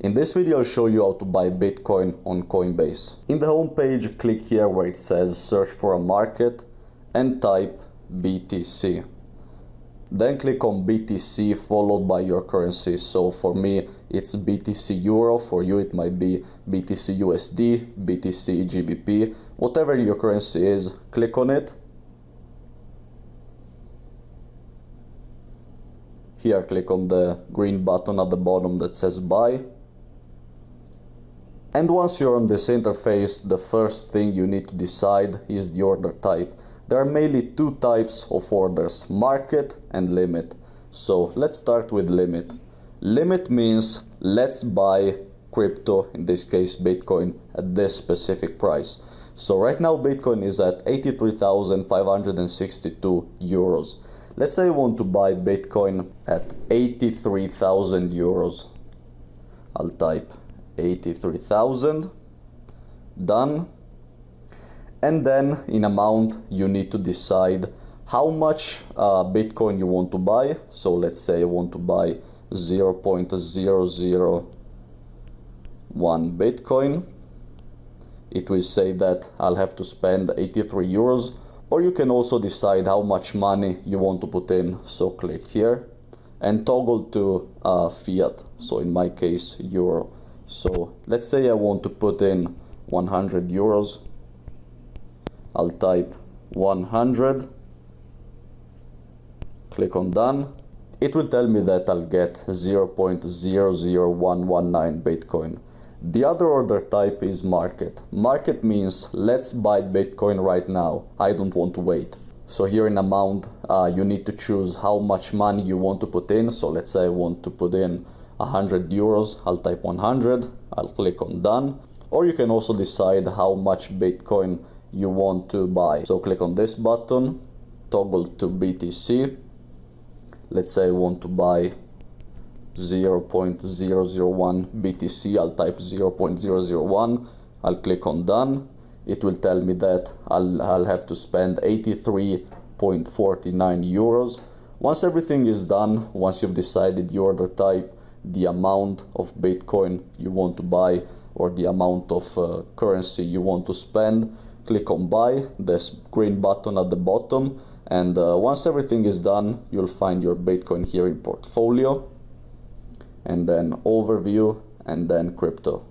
In this video I'll show you how to buy Bitcoin on Coinbase. In the home page, click here where it says search for a market and type BTC. Then click on BTC followed by your currency. So for me it's BTC Euro, for you it might be BTC USD, BTC GBP, whatever your currency is, click on it. Here click on the green button at the bottom that says buy. And once you're on this interface, the first thing you need to decide is the order type. There are mainly two types of orders, market and limit. So let's start with limit. Limit means let's buy crypto, in this case Bitcoin, at this specific price. So right now Bitcoin is at 83,562 euros. Let's say I want to buy Bitcoin at 83,000 euros. I'll type 83,000, done. And then in amount you need to decide how much Bitcoin you want to buy. So let's say I want to buy 0.001 Bitcoin. It will say that I'll have to spend 83 euros, or you can also decide how much money you want to put in. So click here and toggle to fiat, so in my case euro. So let's say I want to put in 100 euros. I'll type 100, click on done. It will tell me that I'll get 0.00119 Bitcoin. The other order type is market. Market means let's buy Bitcoin right now. I don't want to wait. So here in amount, you need to choose how much money you want to put in. So let's say I want to put in 100 euros. I'll type 100. I'll click on done. Or you can also decide how much Bitcoin you want to buy. So click on this button, toggle to BTC. Let's say I want to buy 0.001 BTC. I'll type 0.001. I'll click on done. It will tell me that I'll have to spend 83.49 euros. Once everything is done, once you've decided the order type, the amount of Bitcoin you want to buy, or the amount of currency you want to spend, click on buy, this green button at the bottom, and once everything is done, you'll find your Bitcoin here in portfolio, and then overview, and then crypto.